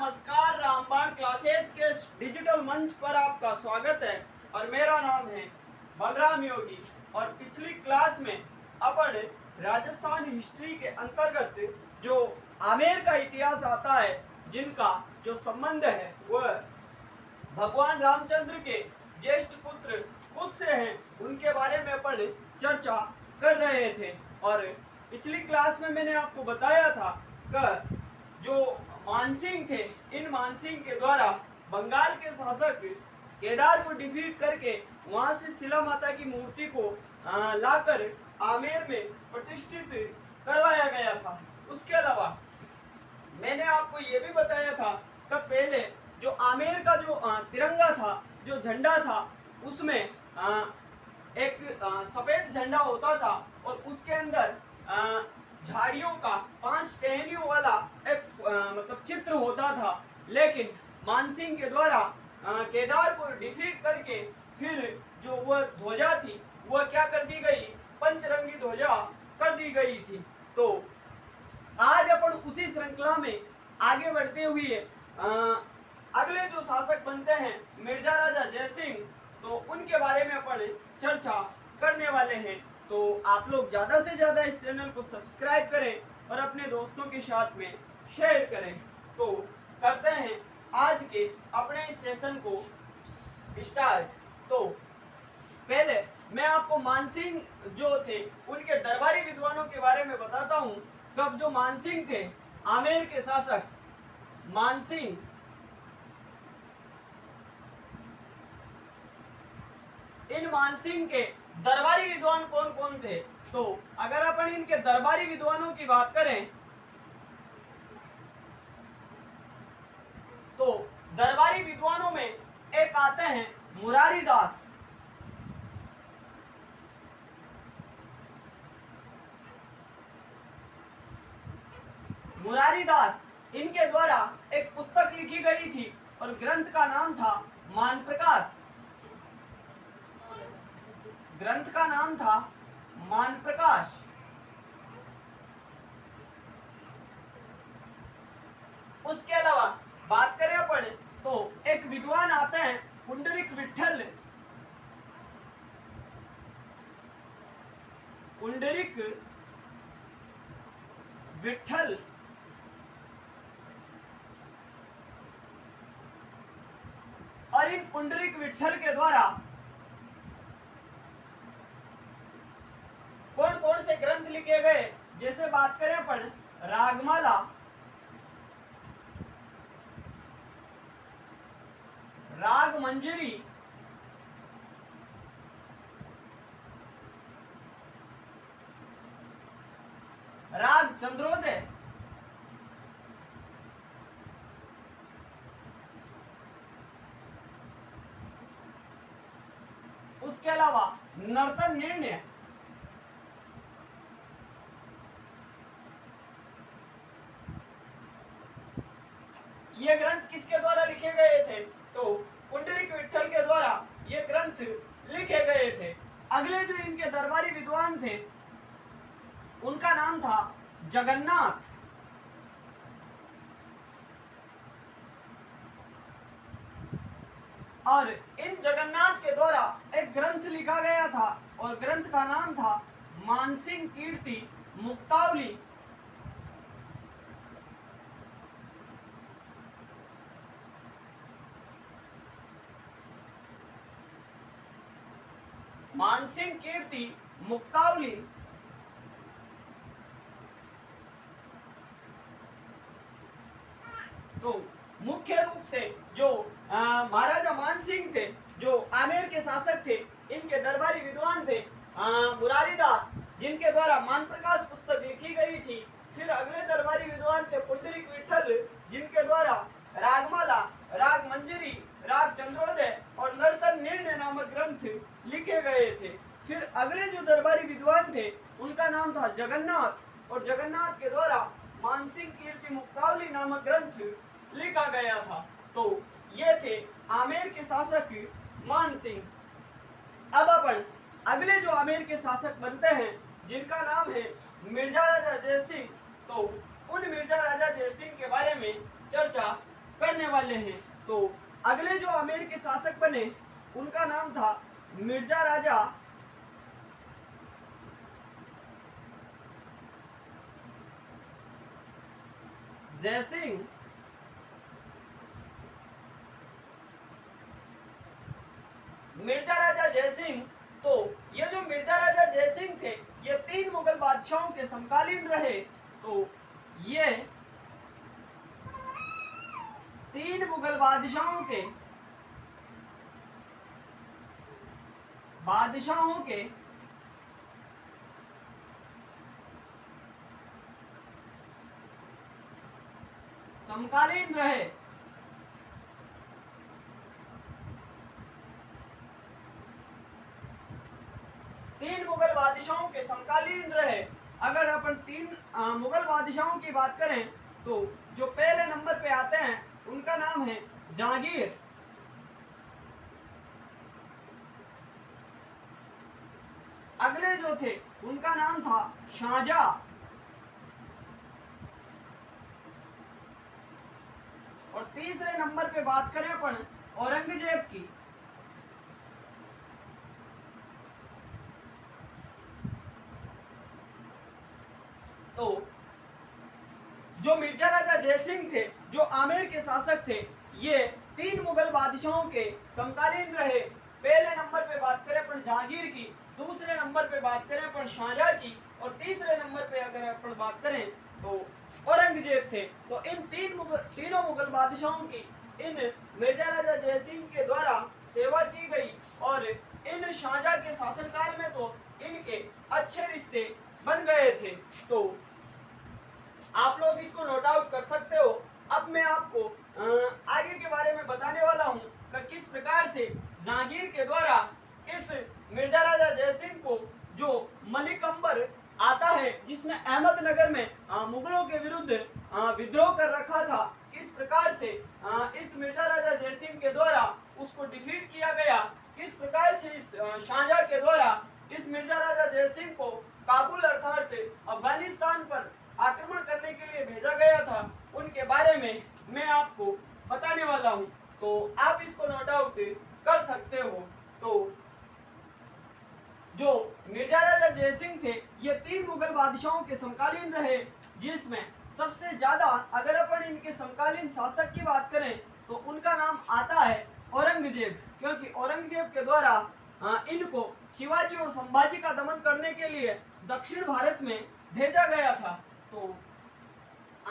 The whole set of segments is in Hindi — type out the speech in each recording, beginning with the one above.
नमस्कार, रामबाण क्लासेज के डिजिटल मंच पर आपका स्वागत है और मेरा नाम है बलराम योगी। और पिछली क्लास में अपन राजस्थान हिस्ट्री के अंतर्गत जो आमेर का इतिहास आता है, जिनका जो संबंध है वह भगवान रामचंद्र के ज्येष्ठ पुत्र कुश से हैं, उनके बारे में अपन चर्चा कर रहे थे। और पिछली क्लास में मैंने आपको बताया था कि जो मानसिंह थे, इन मानसिंह के द्वारा बंगाल के शासक केदार को डिफीट करके वहां से शिला माता की मूर्ति को लाकर आमेर में प्रतिष्ठित करवाया गया था। उसके अलावा मैंने आपको ये भी बताया था कि पहले जो आमेर का जो तिरंगा था, जो झंडा था, उसमें एक सफेद झंडा होता था और उसके अंदर झाड़ियों का 5 टहनियों वाला एक मतलब चित्र होता था। लेकिन मानसिंह के द्वारा केदार को डिफीट करके फिर जो वह ध्वजा थी वह क्या कर दी गई, पंचरंगी ध्वजा कर दी गई थी। तो आज अपन उसी श्रृंखला में आगे बढ़ते हुए अगले जो शासक बनते हैं मिर्जा राजा जयसिंह, तो उनके बारे में अपन चर्चा करने वाले हैं। तो आप लोग ज़्यादा से ज़्यादा इस चैनल को सब्सक्राइब करें और अपने दोस्तों के साथ में शेयर करें। तो करते हैं आज के अपने इस सेशन को स्टार्ट। तो पहले मैं आपको मानसिंह जो थे उनके दरबारी विद्वानों के बारे में बताता हूँ। कब जो मानसिंह थे, आमेर के शासक मानसिंह, इन मानसिंह के दरबारी विद्वान कौन कौन थे? तो अगर अपन इनके दरबारी विद्वानों की बात करें तो दरबारी विद्वानों में एक आते हैं मुरारी दास। मुरारी दास, इनके द्वारा एक पुस्तक लिखी गई थी और ग्रंथ का नाम था मान प्रकाश। ग्रंथ का नाम था मान प्रकाश। उसके अलावा बात करें अपन तो एक विद्वान आते हैं पुंडरीक विठल। पुंडरीक विठल और इन पुंडरीक विठल के द्वारा कौन कौन से ग्रंथ लिखे गए? जैसे बात करें अपन रागमाला, राग मंजरी, राग चंद्रोदय, उसके अलावा नर्तन निर्णय, ये ग्रंथ किसके द्वारा लिखे गए थे? तो पुंडरीक विठल के द्वारा ये ग्रंथ लिखे गए थे। अगले जो इनके दरबारी विद्वान थे उनका नाम था जगन्नाथ। और इन जगन्नाथ के द्वारा एक ग्रंथ लिखा गया था और ग्रंथ का नाम था मानसिंह कीर्ति मुक्तावली। मानसिंह कीर्ति मुक्तावली तो मुख्य रूप से जो महाराजा मानसिंह थे, जो आमेर के शासक थे, इनके दरबारी विद्वान थे मुरारी दास, जिनके द्वारा मान प्रकाश पुस्तक लिखी गई थी। फिर अगले दरबारी विद्वान थे पुंडरीक विठल, जिनके द्वारा रागमाला, राग मंजरी, राग चंद्रोदय और नर्तन निर्णय नामक ग्रंथ लिखे गए थे। फिर अगले जो दरबारी विद्वान थे उनका नाम था जगन्नाथ और जगन्नाथ के द्वारा मानसिंह कीर्ति मुक्तावली नामक ग्रंथ लिखा गया था। तो ये थे आमेर के शासक मानसिंह। अब अपन अगले जो आमेर के शासक बनते हैं जिनका नाम है मिर्जा राजा जयसिंह, तो उन मिर्जा राजा जयसिंह के बारे में चर्चा बताने वाले हैं। तो अगले जो आमेर के शासक बने उनका नाम था मिर्जा राजा जयसिंह। मिर्जा राजा जयसिंह, तो ये जो मिर्जा राजा जयसिंह थे ये 3 मुगल बादशाहों के समकालीन रहे। तो ये 3 मुगल बादशाहों के समकालीन रहे। मुगल बादशाहों के समकालीन रहे। अगर अपन 3 मुगल बादशाहों की बात करें तो जो पहले नंबर पे आते हैं उनका नाम है जहांगीर। अगले जो थे उनका नाम था शाहजहां। और तीसरे नंबर पे बात करें अपन औरंगजेब की, तो जो मिर्जा राजा जयसिंह थे जो आमेर के शासक थे ये 3 मुगल बादशाहों के समकालीन रहे। पहले नंबर पे बात करें अपन जहांगीर की, दूसरे नंबर पे बात करें अपन शाहजहां की, और तीसरे नंबर पे अगर अपन बात करें तो औरंगजेब थे। तो इन तीनों मुगल बादशाहों की इन मिर्जा राजा जयसिंह के द्वारा सेवा की गई। और इन शाहजहां के शासनकाल में तो इनके अच्छे रिश्ते बन गए थे। तो आप लोग इसको नोट आउट कर सकते हो। अब मैं आपको आगे के बारे में बताने वाला हूँ कि किस प्रकार से जहांगीर के द्वारा इस मिर्जा राजा जयसिंह को जो मलिक अंबर आता है जिसने अहमदनगर में मुगलों के विरुद्ध विद्रोह कर रखा था, किस प्रकार से इस मिर्जा राजा जयसिंह के द्वारा उसको डिफीट किया गया, किस प्रकार से इस शाहजहां के द्वारा इस मिर्जा राजा जयसिंह को काबुल अर्थात अफगानिस्तान पर आक्रमण करने के लिए भेजा गया था, उनके बारे में मैं आपको बताने वाला हूं। तो आप इसको नोट आउट कर सकते हो। तो जो मिर्जा राजा जयसिंह थे ये 3 मुगल बादशाहों के समकालीन रहे, जिसमें सबसे ज्यादा अगर अपन इनके समकालीन शासक की बात करें तो उनका नाम आता है औरंगजेब, क्योंकि औरंगजेब के द्वारा इनको शिवाजी और संभाजी का दमन करने के लिए दक्षिण भारत में भेजा गया था। तो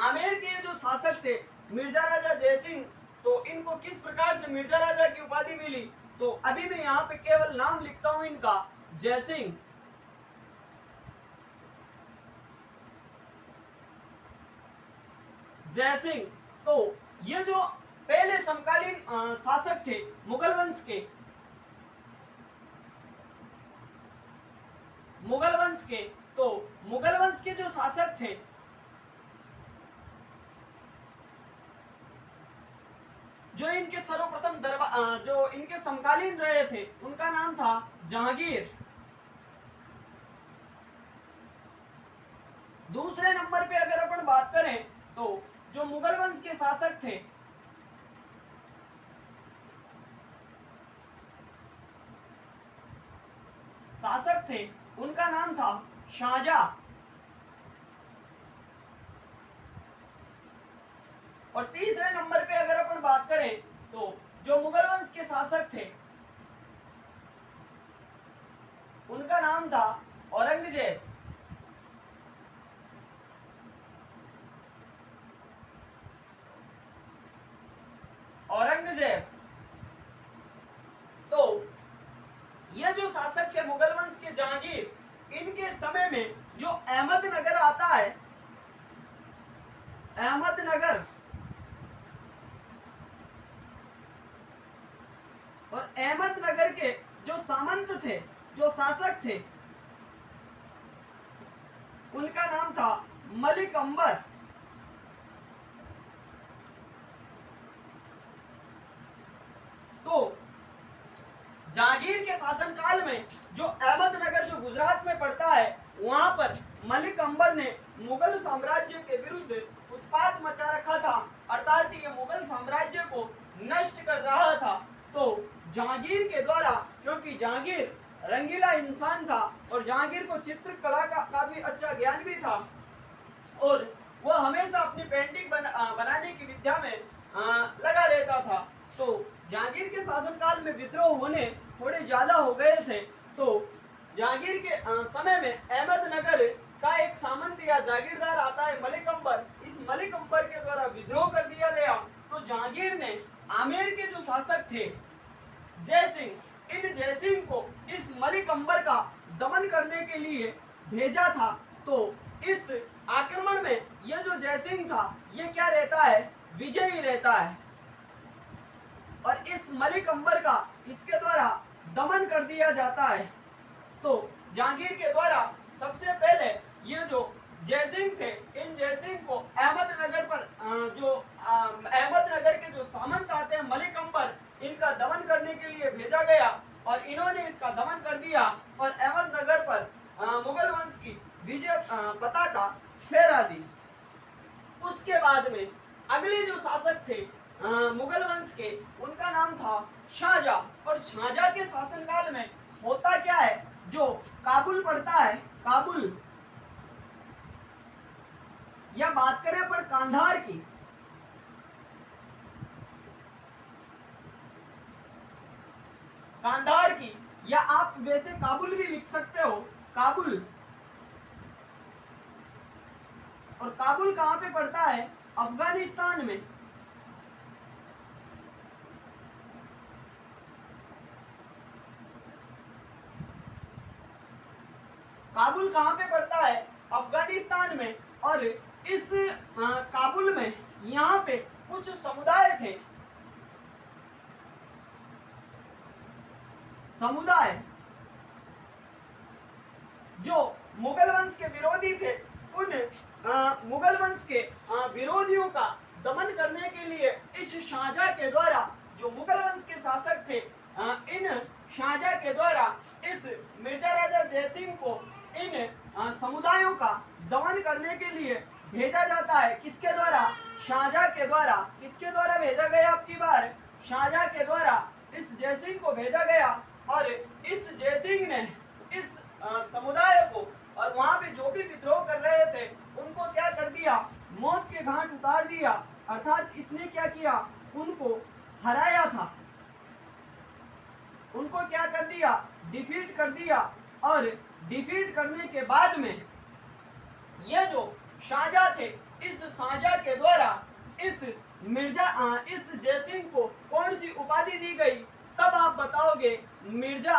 आमेर के जो शासक थे मिर्जा राजा जयसिंह, तो इनको किस प्रकार से मिर्जा राजा की उपाधि मिली, तो अभी मैं यहाँ पे केवल नाम लिखता हूं इनका, जयसिंह। जयसिंह, तो ये जो पहले समकालीन शासक थे मुगल वंश के, तो मुगल वंश के जो शासक थे जो इनके सर्वप्रथम जो इनके समकालीन रहे थे उनका नाम था जहांगीर। दूसरे नंबर पे अगर अपन बात करें तो जो मुगल वंश के शासक थे उनका नाम था शाहजहां। और तीसरे नंबर पे अगर अपन बात करें तो जो मुगल वंश के शासक थे उनका नाम था औरंगजेब। तो ये जो शासक थे मुगल वंश के जहांगीर, इनके समय में जो अहमदनगर आता है, अहमदनगर, और अहमदनगर के जो सामंत थे, जो शासक थे, उनका नाम था मलिक अंबर। तो जहांगीर के शासनकाल में जो अहमदनगर जो गुजरात में पड़ता है वहां पर मलिक अंबर ने मुगल साम्राज्य के विरुद्ध उत्पात मचा रखा था, अर्थात ये मुगल साम्राज्य को नष्ट कर रहा था, तो जहांगीर के द्वारा, क्योंकि जहांगीर रंगीला इंसान था और जहांगीर को चित्रकला का काफी अच्छा ज्ञान भी था और वह हमेशा अपनी पेंटिंग बनाने की विद्या में लगा रहता था। तो जहांगीर के शासनकाल में विद्रोह होने थोड़े ज्यादा हो गए थे। तो जहांगीर के समय में अहमदनगर का एक सामंत या जागीरदार आता है मलिक अंबर। इस मलिक अंबर के द्वारा विद्रोह कर दिया गया। तो जहांगीर ने आमेर के जो शासक थे जय सिंह, इन जय सिंह को इस मलिक अंबर का दमन करने के लिए भेजा था। तो इस आक्रमण में यह जो जय सिंह था ये क्या रहता है, विजयी रहता है और इस मलिक अंबर का इसके द्वारा दमन कर दिया जाता है। तो जहांगीर के द्वारा सबसे पहले ये जो जय सिंह थे, इन जय सिंह को अहमदनगर पर अहमदनगर के जो सामंत आते हैं मलिक अंबर, इनका दमन करने के लिए भेजा गया और इन्होंने इसका दमन कर दिया और अहमदनगर पर मुगल वंश की विजय पताका फहरा दी। उसके बाद में अगले जो शासक थे मुगल वंश के, उनका नाम था शाहजहां। और शाहजहां के शासनकाल में होता क्या है, जो काबुल पड़ता है, काबुल या बात करें अपन कांधार की, कांधार की, या आप वैसे काबुल भी लिख सकते हो, काबुल। और काबुल कहां पे पड़ता है, अफगानिस्तान में। काबुल कहां पे पड़ता है, अफगानिस्तान में। और इस काबुल में यहाँ पे कुछ समुदाय थे, समुदाय जो मुगल वंश के विरोधी थे। उन मुगल वंश के विरोधियों का दमन करने के लिए इस शाहजहां के द्वारा, जो मुगल वंश के शासक थे, इन शाहजहां के द्वारा इस मिर्जा राजा जयसिंह को इन समुदायों का दमन करने के लिए भेजा जाता है। किसके द्वारा, शाहजहां के द्वारा। किसके द्वारा भेजा गया, आपकी बार शाहजहां के द्वारा इस जयसिंह को भेजा गया। और इस जयसिंह ने इस समुदाय को और वहां पे जो भी विद्रोह कर रहे थे उनको क्या कर दिया, मौत के घाट उतार दिया। अर्थात इसने क्या किया, उनको हराया था, उनको क्या कर दिया, डिफीट कर दिया। और डिफीट करने के बाद में ये जो शाहजहां थे, इस शाहजहां के द्वारा इस जयसिंह को कौन सी उपाधि दी गई, तब आप बताओगे मिर्जा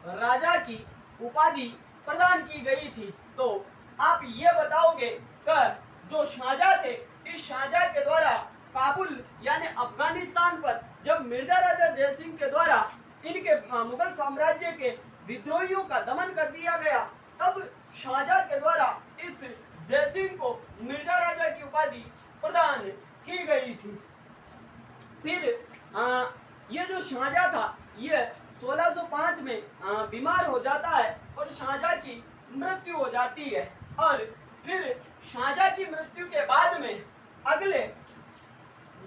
राजा की उपाधि प्रदान की गई थी। तो आप ये बताओगे कर जो शाहजहां थे, इस शाहजहां के द्वारा काबुल यानी अफगानिस्तान पर जब मिर्जा राजा जयसिंह के द्वारा इनके मुगल साम्राज्य के विद्रोहियों का दमन कर दिया गया, तब शाहजहां के द्वारा इस जयसिंह को मिर्जा राजा की उपाधि प्रदान की गई थी। फिर ये जो शाहजहां था ये 1605 में बीमार हो जाता है और शाहजहां की मृत्यु हो जाती है। और फिर शाहजहां की मृत्यु के बाद में अगले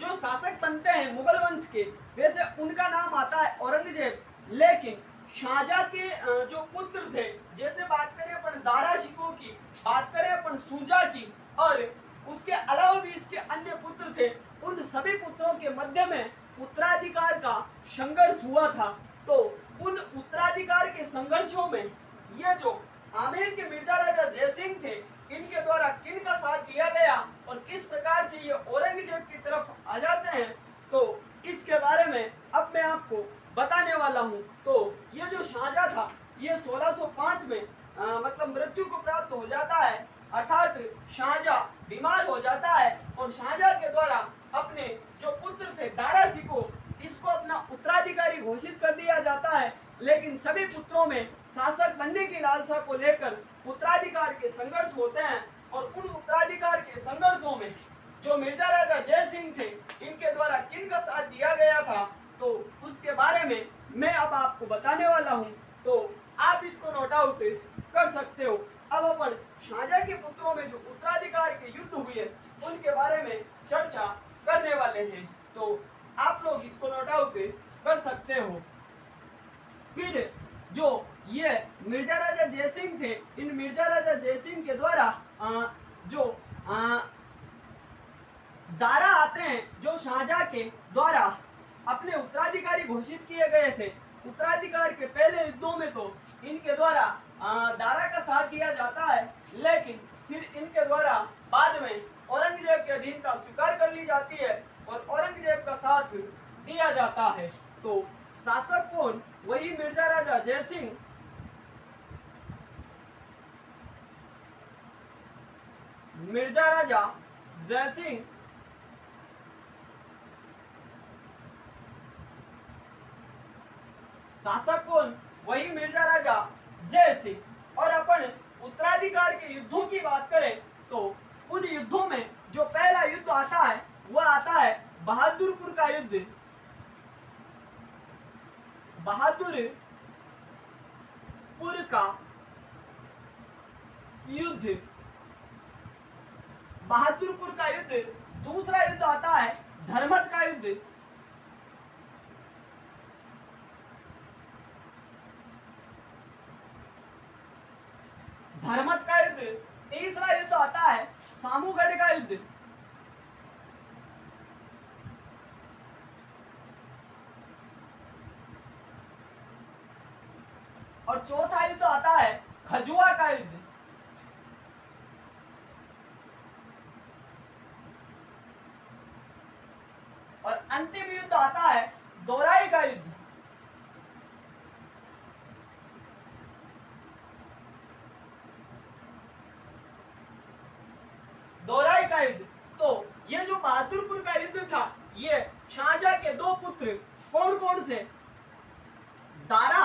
जो शासक बनते हैं मुगल वंश के, वैसे उनका नाम आता है औरंगजेब। लेकिन शाहजहां के जो पुत्र थे, जैसे बात करें अपन दारा शिकोह की, बात करें अपन सूजा की, और उसके अलावा भी इसके अन्य पुत्र थे, उन सभी पुत्रों के मध्य में उत्तराधिकार का संघर्ष हुआ था। तो उन उत्तराधिकार के संघर्षों में ये जो आमेर के मिर्जा राजा जयसिंह थे, इनके द्वारा किन का साथ दिया गया और किस प्रकार से ये औरंगजेब की तरफ आ जाते हैं, तो इसके बारे में अब मैं आपको बताने वाला हूं। तो ये जो शाहजहां था ये 1605 में मतलब मृत्यु को प्राप्त हो जाता है। अर्थात शाहजहां बीमार हो जाता है और शाहजहां के द्वारा अपने जो पुत्र थे दारा शिकोह, इसको अपना उत्तराधिकारी घोषित कर दिया जाता है। लेकिन सभी पुत्रों में शासक बनने की लालसा को लेकर उत्तराधिकार के संघर्ष होते हैं और उन उत्तराधिकार के संघर्षों में जो मिर्जा राजा जय सिंह थे, इनके द्वारा किन का साथ दिया गया था, तो उसके बारे में मैं अब आपको बताने वाला हूं। तो आप इसको नोट आउट कर सकते हो। अब अपन शाहजहां के पुत्रों में जो उत्तराधिकार के युद्ध हुए उनके बारे में चर्चा करने वाले हैं। तो आप लोग इसको नोट आउट कर सकते हो। फिर जो ये मिर्जा राजा जयसिंह थे, इन मिर्जा राजा जयसिंह के द्वारा जो दारा आते हैं, जो शाहजहां के द्वारा अपने उत्तराधिकारी घोषित किए गए थे। उत्तराधिकार के पहले युद्धों में तो इनके द्वारा दारा का साथ दिया जाता है, लेकिन फिर इनके द्वारा बाद में औरंगजेब की अधीनता स्वीकार कर ली जाती है और औरंगजेब का साथ दिया जाता है। तो शासक कौन? वही मिर्जा राजा जयसिंह। मिर्जा राजा जयसिंह शासक कौन? वही मिर्जा राजा जयसिंह। और अपन उत्तराधिकार के युद्धों की बात करें तो उन युद्धों में जो पहला युद्ध आता है वह आता है बहादुरपुर का युद्ध। बहादुरपुर का युद्ध। बहादुरपुर का युद्ध। दूसरा युद्ध आता है धर्मत का युद्ध। धर्मत का युद्ध। तीसरा युद्ध आता है सामूगढ़ का युद्ध। और चौथा युद्ध आता है खजुआ का युद्ध। और अंतिम युद्ध आता है दोराई का युद्ध। दोराई का युद्ध। तो ये जो बहादुरपुर का युद्ध था, ये शाहजहां के दो पुत्र कौन कौन से? दारा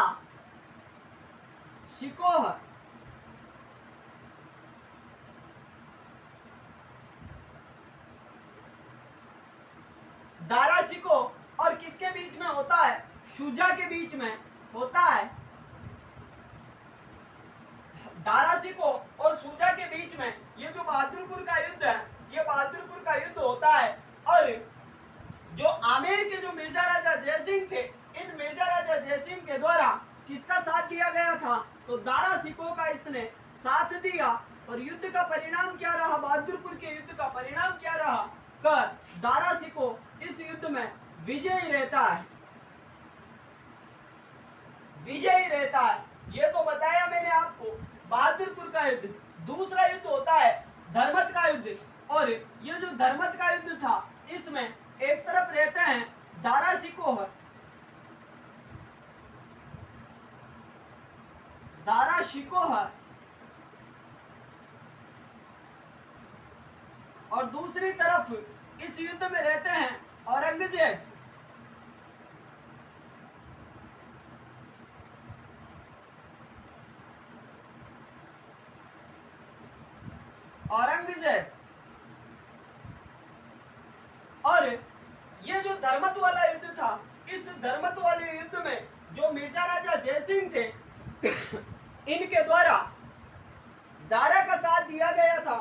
शिकोह दारा शिकोह और किसके बीच में होता है? शुजा के बीच में होता है। दारा शिकोह और शुजा के बीच में ये जो बहादुरपुर का युद्ध है, ये बहादुरपुर का युद्ध होता है। और जो आमेर के जो मिर्जा राजा जयसिंह थे, इन मिर्जा राजा जयसिंह के द्वारा किसका साथ दिया गया था? तो दारा शिकोह का इसने साथ दिया। और युद्ध का परिणाम क्या रहा? बहादुरपुर के युद्ध का परिणाम क्या रहा? कर दारा शिकोह इस युद्ध में विजयी रहता है। विजयी रहता है। ये तो बताया मैंने आपको बहादुरपुर का युद्ध। दूसरा युद्ध होता है धर्मत का युद्ध। और ये जो धर्मत का युद्ध था, इसमें एक तरफ रहते हैं दारा शिकोह। दारा शिकोह और दूसरी तरफ इस युद्ध में रहते हैं औरंगजेब। औरंगजेब। और ये जो धर्मत वाला युद्ध था, इस धर्मत वाले युद्ध में जो मिर्जा राजा जयसिंह थे, इनके द्वारा दारा का साथ दिया गया था।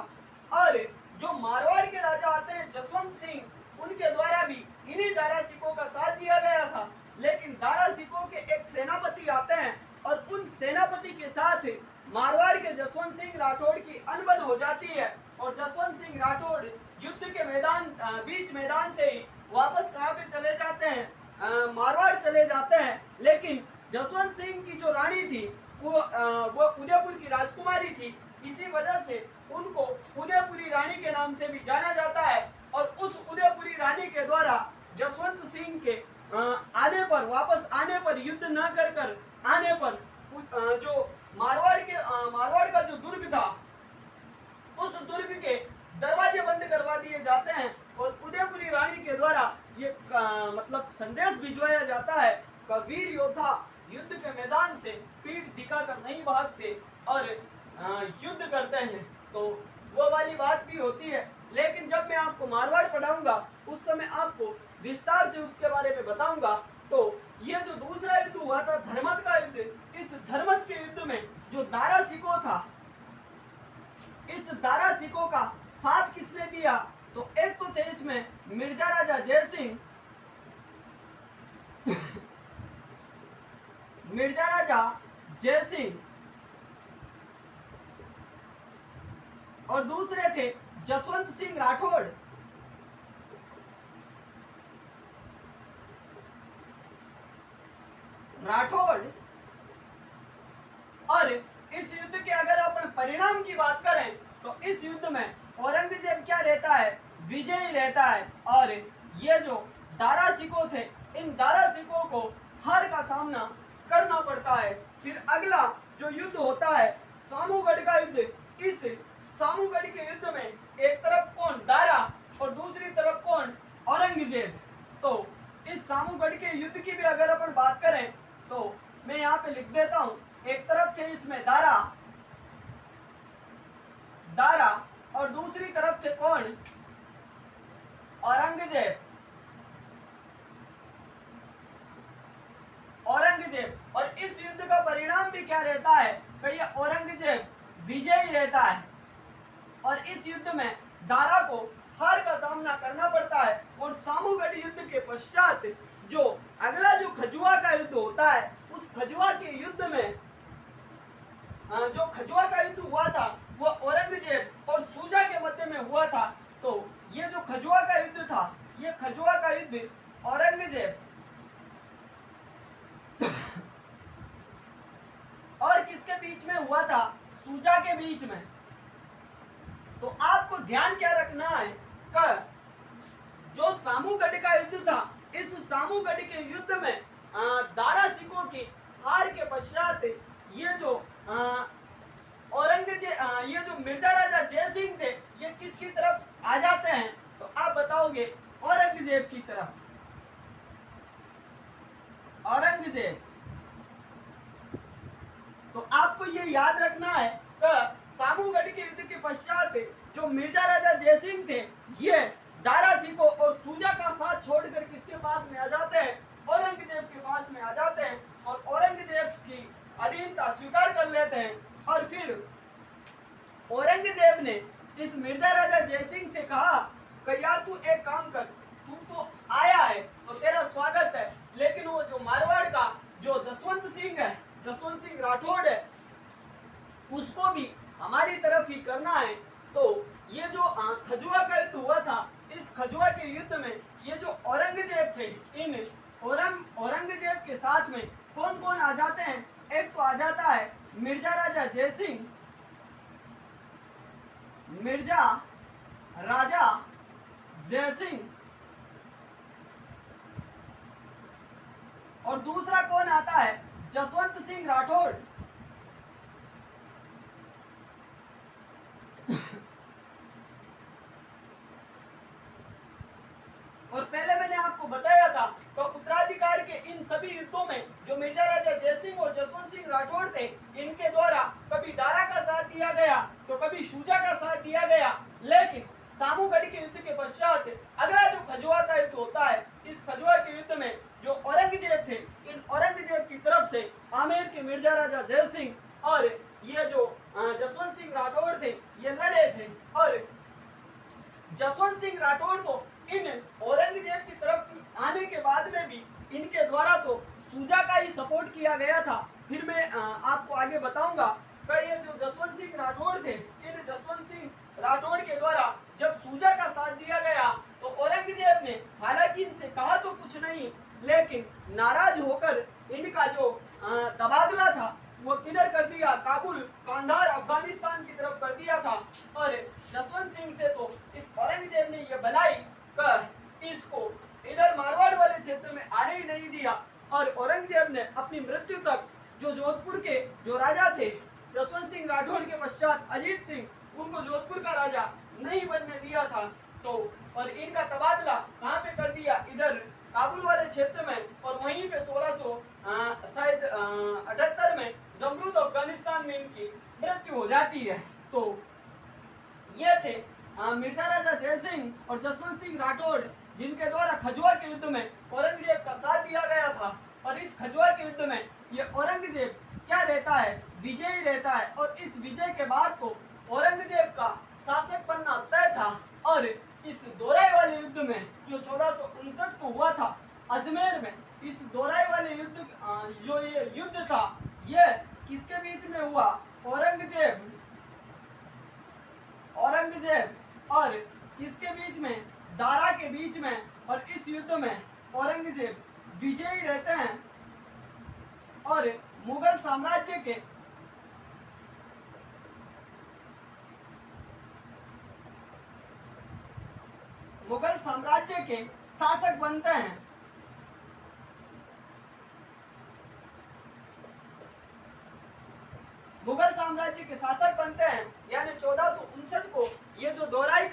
और जो मारवाड़ के राजा आते हैं जसवंत सिंह, उनके द्वारा भी इन्हीं दारा सिकोह का साथ दिया गया था। लेकिन दारा सिकोह के एक सेनापति आते हैं और उन सेनापति के साथ मारवाड़ के जसवंत सिंह राठौड़ की अनबन हो जाती है। और जसवंत सिंह राठौड़ युद्ध के बीच मैदान से ही वापस कहाँ पे चले जाते हैं? मारवाड़ चले जाते हैं। लेकिन जसवंत सिंह की जो रानी थी वो उदयपुर की राजकुमारी थी। इसी वजह से उनको उदयपुरी रानी के नाम से भी जाना जाता है। और उस उदयपुरी रानी के द्वारा जसवंत सिंह के वापस आने पर, युद्ध न कर आने पर, जो मारवाड़ का जो दुर्ग था, उस दुर्ग के दरवाजे बंद करवा दिए जाते हैं। और उदयपुरी रानी के द्वारा ये मतलब संदेश भिजवाया जाता है कि वीर योद्धा युद्ध के मैदान से पीठ दिखाकर नहीं भागते और युद्ध करते हैं। तो वो वाली बात भी होती है। लेकिन जब मैं आपको मारवाड़ पढ़ाऊंगा उस समय आपको विस्तार से उसके बारे में बताऊंगा। तो ये जो दूसरा युद्ध हुआ था धर्मत का युद्ध, इस धर्मत के युद्ध में जो दारा शिकोह था, इस दारा शिकोह का साथ किसने दिया? तो एक तो थे इसमें मिर्जा राजा जयसिंह, मिर्जा राजा जयसिंह और दूसरे थे जसवंत सिंह राठौड़। और इस युद्ध के अगर अपन परिणाम की बात करें तो इस युद्ध में औरंगजेब क्या रहता है, विजयी रहता है। और ये जो दारा सिकों थे, इन दारा सिकों को हार का सामना करना पड़ता है। फिर अगला जो युद्ध होता है सामूगढ़ का युद्ध। इस सामूगढ़ के युद्ध में एक तरफ कौन, दारा, और दूसरी तरफ कौन, औरंगजेब। तो इस सामूगढ़ के युद्ध की भी अगर अपन बात करें तो मैं यहाँ पे लिख देता हूं। एक तरफ थे इसमें दारा और दूसरी तरफ थे कौन, औरंगजेब। और इस युद्ध का परिणाम भी क्या रहता है कि ये औरंगजेब विजयी रहता है। और इस युद्ध में दारा को हार का सामना करना पड़ता है। और सामूगढ़ युद्ध के पश्चात जो अगला जो खजुआ का युद्ध होता है, उस खजुआ के युद्ध में जो खजुआ का युद्ध हुआ था वो औरंगजेब और सूजा के मध्य में हुआ था। तो ये जो खजुआ का युद्ध था, ये खजुआ का युद्ध औरंगजेब और किसके बीच में हुआ था, सूजा के बीच में। तो आपको ध्यान क्या रखना है कि जो सामूगढ़ का युद्ध था, इस सामूगढ़ के युद्ध में दारा सिकों की हार के पश्चात ये जो औरंगजेब, ये जो मिर्जा राजा जयसिंह थे, ये किसकी तरफ आ जाते हैं, तो आप बताओगे औरंगजेब की तरफ। औरंगजेब। तो आपको ये याद रखना है कि सामूगढ़ के युद्ध के पश्चात जो मिर्जा राजा जयसिंह थे, ये दारा सिकों और सूजा का साथ छोड़कर किसके पास में आ जाते हैं, औरंगजेब के पास में आ जाते हैं। और औरंगजेब की अधीनता स्वीकार कर लेते हैं। और फिर औरंगजेब ने इस मिर्जा राजा जयसिंह से कहा कि यार तू एक काम कर, तू तो आया है तो तेरा स्वागत है, लेकिन वो जो मारवाड़ का जो जसवंत सिंह है, जसवंत सिंह राठौड़ है, उसको भी हमारी तरफ ही करना है। तो ये जो खजुआ का युद्ध हुआ था, इस खजुआ के युद्ध में ये जो औरंगजेब थे, इन औरंगजेब के साथ में कौन कौन आ जाते हैं। एक तो आ जाता है मिर्जा राजा जयसिंह, मिर्जा राजा जयसिंह, और दूसरा कौन आता है, जसवंत सिंह राठौड़। और पहले मैंने आपको बताया था तो उत्तराधिकार के इन सभी युद्धों में जो मिर्जा राजा जयसिंह और जसवंत सिंह राठौड़ थे, इनके द्वारा कभी दारा का साथ दिया गया तो कभी शूजा का साथ दिया गया। लेकिन सामूगढ़ के युद्ध के पश्चात अगला जो खजुआ का युद्ध होता है, इस खजुआ के युद्ध में जो औरंगजेब थे, इन औरंगजेब की तरफ से आमेर के मिर्जा राजा जयसिंह और ये जो जसवंत सिंह राठौड़ थे, ये लड़े थे। और जसवंत सिंह राठौड़ को इन औरंगजेब की तरफ आने के बाद में भी इनके द्वारा तो सूजा का ही सपोर्ट किया गया था। फिर मैं आपको आगे बताऊंगा कि ये जो जसवंत सिंह राठौड़ थे, इन जसवंत सिंह राठौड़ के द्वारा जब सूजा का साथ दिया गया तो औरंगजेब ने हालांकि इनसे कहा तो कुछ नहीं, लेकिन नाराज होकर इनका जो तबादला था वो किधर कर दिया, काबुल, कांधार, अफगानिस्तान की तरफ कर दिया था। और जसवंत सिंह से तो इस औरंगजेब ने ये बनाई कि इसको इधर मारवाड़ वाले क्षेत्र में आने ही नहीं दिया। और औरंगजेब ने अपनी मृत्यु तक जो जोधपुर के जो राजा थे जसवंत सिंह राठौड़ के पश्चात अजीत सिंह, उनको जोधपुर का राजा नहीं बनने दिया था। तो और इनका तबादला कहाँ पे कर दिया, इधर काबुल वाले क्षेत्र में। और वहीं पे 1678 में जमरूद अफगानिस्तान में इनकी मृत्यु हो जाती है। तो ये थे मिर्जा राजा जयसिंह और जसवंत सिंह राठौड़, जिनके द्वारा खजुआ के युद्ध में औरंगजेब का साथ दिया गया था। और इस खजुआ के युद्ध में ये औरंगजेब क्या रहता है, विजयी रहता है। और इस विजय के बाद तो औरंगजेब का शासक बनना तय था। और इस दोराई वाले युद्ध में जो 1459 को हुआ था, अजमेर में इस दोहराई वाले युद्ध जो ये युद्ध था ये किसके बीच में हुआ? औरंगजेब और किसके बीच में? दारा के बीच में। और इस युद्ध में औरंगजेब विजयी रहते हैं और मुगल साम्राज्य के शासक बनते हैं। मुगल साम्राज्य के शासक बनते हैं, यानी 1459 को ये जो दोहराई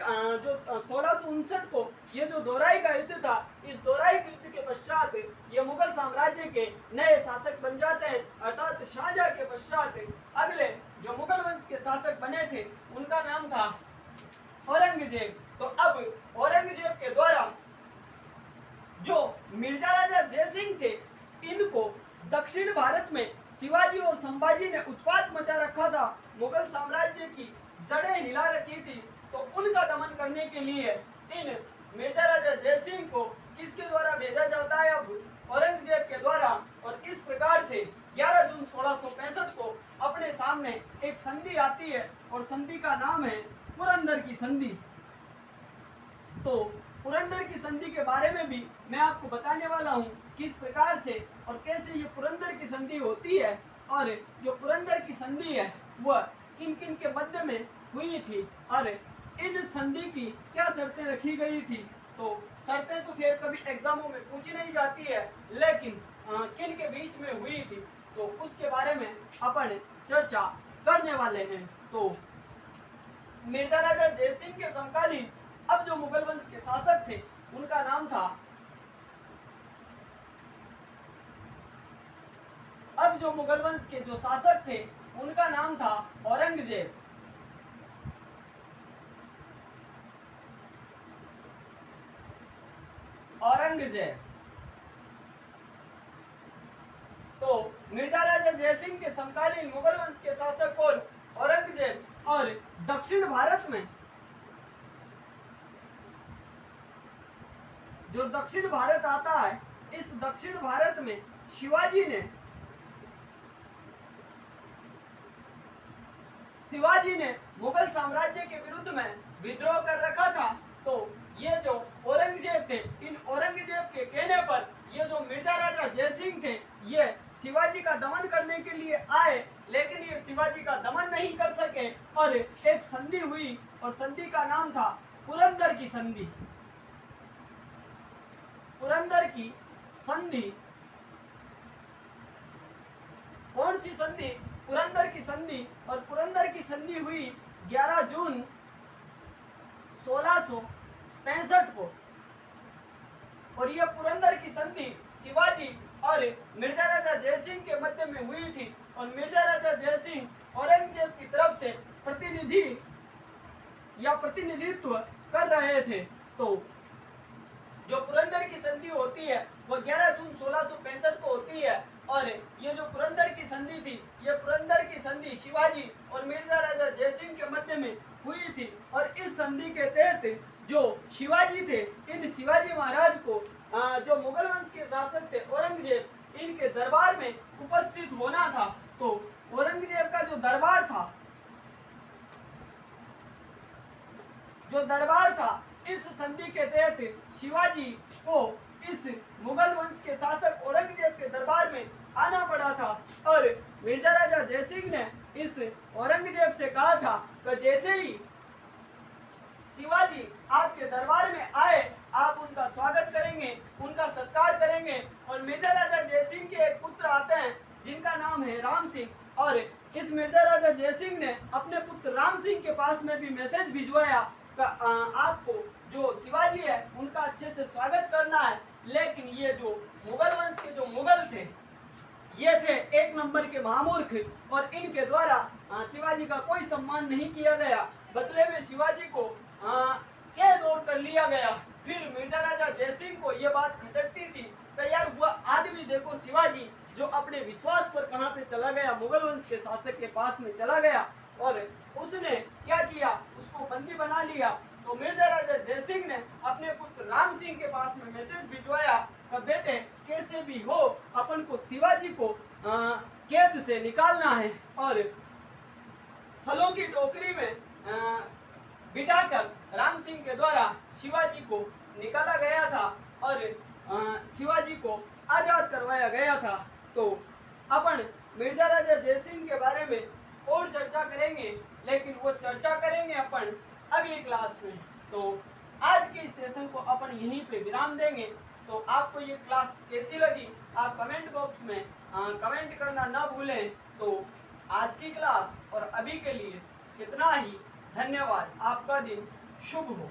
जो 1659 को ये जो दोहराई का युद्ध था, इस दोहराई के युद्ध के पश्चात ये मुगल साम्राज्य के नए शासक बन जाते हैं। अर्थात शाहजहां के पश्चात अगले जो मुगल वंश के शासक बने थे उनका नाम था औरंगजेब। तो अब औरंगजेब के द्वारा जो मिर्जा राजा जयसिंह थे, इनको दक्षिण भारत में शिवाजी और संभाजी ने उत्पात मचा रखा था, मुगल साम्राज्य की जड़ें हिला रखी थी। तो उनका दमन करने के लिए इन मिर्जा राजा जयसिंह को किसके द्वारा भेजा जाता है? अब औरंगजेब के द्वारा। और इस प्रकार से 11 जून 1665 को अपने सामने एक संधि आती है और संधि का नाम है पुरंदर की संधि। तो पुरंदर की संधि के बारे में भी मैं आपको बताने वाला हूँ किस प्रकार से और कैसे ये पुरंदर की संधि होती है, और जो पुरंदर की संधि है वह किन किन के मध्य में हुई थी और इन संधि की क्या शर्तें रखी गई थी। तो शर्तें तो खैर कभी एग्जामों में पूछी नहीं जाती है, लेकिन किन के बीच में हुई थी तो उसके बारे में अपन चर्चा करने वाले हैं। तो मिर्जा राजा जयसिंह के समकालीन अब जो मुगल वंश के शासक थे उनका नाम था अब जो मुगल वंश के जो शासक थे उनका नाम था औरंगजेब। तो मिर्जा राजा जयसिंह के समकालीन मुगल वंश के शासक कौन? औरंगजेब। और दक्षिण भारत में जो दक्षिण भारत आता है, इस दक्षिण भारत में शिवाजी ने मुगल साम्राज्य के विरुद्ध में विद्रोह कर रखा था। तो ये जो औरंगजेब थे, इन औरंगजेब के कहने पर ये जो मिर्जा राजा जयसिंह थे ये शिवाजी का दमन करने के लिए आए, लेकिन ये शिवाजी का दमन नहीं कर सके और एक संधि हुई और संधि का नाम था पुरंदर की संधि। पुरंदर की संधि कौन सी संधि? पुरंदर की संधि। और पुरंदर की संधि हुई 11 जून 1665 को। और यह पुरंदर की संधि शिवाजी और मिर्जा राजा जयसिंह के मध्य में हुई थी। और मिर्जा राजा जयसिंह औरंगजेब की तरफ से प्रतिनिधित्व कर रहे थे। तो जो पुरंदर की संधि होती है वो 11 जून 1665 को होती है। और ये जो पुरंदर की संधि थी, ये पुरंदर की संधि शिवाजी और मिर्जा राजा जयसिंह के मध्य में हुई थी। और इस संधि के तहत जो शिवाजी थे, इन शिवाजी महाराज को जो मुगल वंश के शासक थे औरंगजेब, इनके दरबार में उपस्थित होना था। तो औरंगजेब का जो दरबार था, इस संधि के तहत शिवाजी को इस मुगल वंश के शासक औरंगजेब के दरबार में आना पड़ा था। और मिर्जा राजा जयसिंह ने इस औरंगजेब से कहा था कि जैसे ही शिवाजी आपके दरबार में आए, आप उनका स्वागत करेंगे, उनका सत्कार करेंगे। और मिर्जा राजा जयसिंह के एक पुत्र आते हैं जिनका नाम है राम सिंह। और इस मिर्जा राजा जयसिंह ने अपने पुत्र राम सिंह के पास में भी मैसेज भिजवाया कि आपको जो शिवाजी है उनका अच्छे से स्वागत करना है। लेकिन ये जो मुगल वंश के जो मुगल थे, ये थे एक नंबर के महामूर्ख, और इनके द्वारा शिवाजी का कोई सम्मान नहीं किया गया। बदले में शिवाजी को कैद और कर लिया गया। फिर मिर्जा राजा जयसिंह को ये बात खटकती थी कि यार वह आदमी देखो शिवाजी जो अपने विश्वास पर कहाँ पे चला गया, मुगल वंश के शासक के पास में चला गया और उसने क्या किया, उसको बंदी बना लिया। तो मिर्जा राजा जयसिंह ने अपने पुत्र राम सिंह के पास में मैसेज भिजवाया कब बेटे कैसे भी हो अपन को शिवाजी को कैद से निकालना है और फलों की टोकरी में बिठाकर राम सिंह के द्वारा शिवाजी को निकाला गया था और शिवाजी को आजाद करवाया गया था। तो अपन मिर्जा राजा जयसिंह के बारे में और चर्चा करेंगे, लेकिन वो चर्चा करेंगे अपन अगली क्लास में। तो आज के इस सेशन को अपन यहीं पे विराम देंगे। तो आपको ये क्लास कैसी लगी आप कमेंट बॉक्स में कमेंट करना ना भूलें। तो आज की क्लास और अभी के लिए इतना ही। धन्यवाद। आपका दिन शुभ हो।